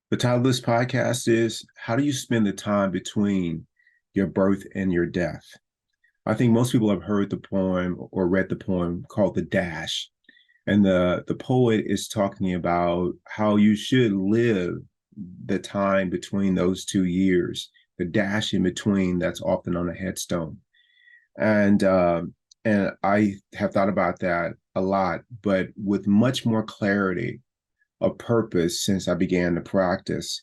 The title of this podcast is How Do You Spend the Time Between Your Birth and Your Death? I think most people have heard the poem or read the poem called The Dash. And the poet is talking about how you should live the time between those 2 years, the dash in between that's often on a headstone. And and I have thought about that a lot, but with much more clarity a purpose since I began to practice.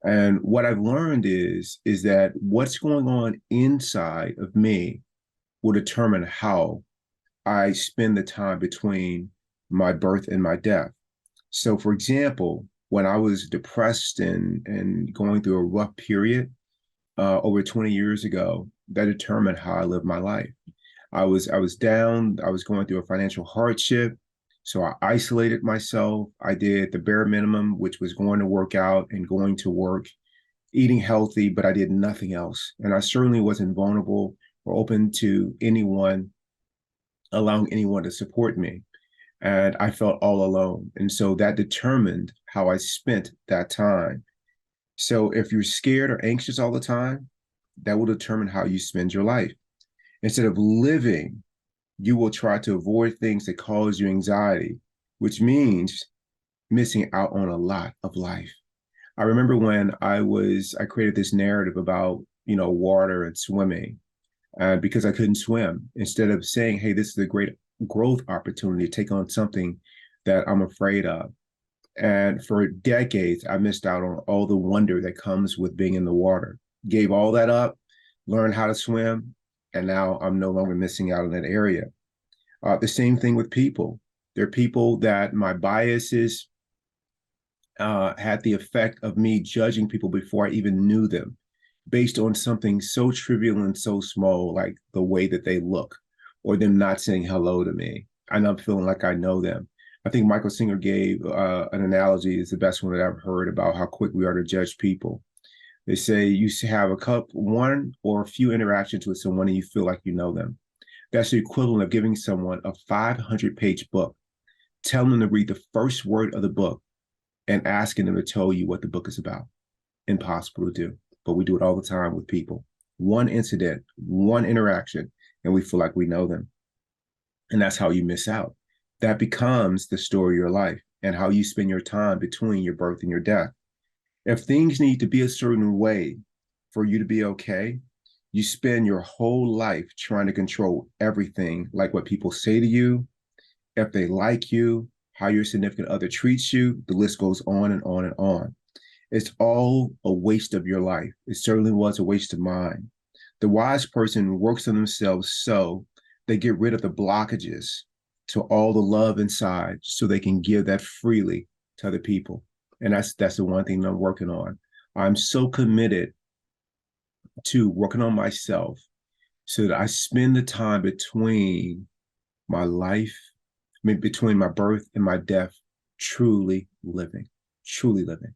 And what I've learned is that what's going on inside of me will determine how I spend the time between my birth and my death. So for example, when I was depressed and going through a rough period over 20 years ago, that determined how I lived my life. I was down, I was going through a financial hardship. So I isolated myself. I did the bare minimum, which was going to work out and going to work, eating healthy, but I did nothing else. And I certainly wasn't vulnerable or open to anyone, allowing anyone to support me. And I felt all alone. And so that determined how I spent that time. So if you're scared or anxious all the time, that will determine how you spend your life. Instead of living, you will try to avoid things that cause you anxiety, which means missing out on a lot of life. I remember when I created this narrative about, water and swimming because I couldn't swim. Instead of saying, hey, this is a great growth opportunity to take on something that I'm afraid of. And for decades, I missed out on all the wonder that comes with being in the water. Gave all that up, learned how to swim, and now I'm no longer missing out in that area. The same thing with people. There are people that my biases had the effect of me judging people before I even knew them, based on something so trivial and so small, like the way that they look, or them not saying hello to me. And I'm feeling like I know them. I think Michael Singer gave an analogy, is the best one that I've heard about how quick we are to judge people. They say you have one or a few interactions with someone and you feel like you know them. That's the equivalent of giving someone a 500-page book, telling them to read the first word of the book, and asking them to tell you what the book is about. Impossible to do, but we do it all the time with people. One incident, one interaction, and we feel like we know them. And that's how you miss out. That becomes the story of your life and how you spend your time between your birth and your death. If things need to be a certain way for you to be okay, you spend your whole life trying to control everything, like what people say to you, if they like you, how your significant other treats you. The list goes on and on and on. It's all a waste of your life. It certainly was a waste of mine. The wise person works on themselves so they get rid of the blockages to all the love inside so they can give that freely to other people. And that's the one thing that I'm working on. I'm so committed to working on myself so that I spend the time between my life, between my birth and my death, truly living, truly living.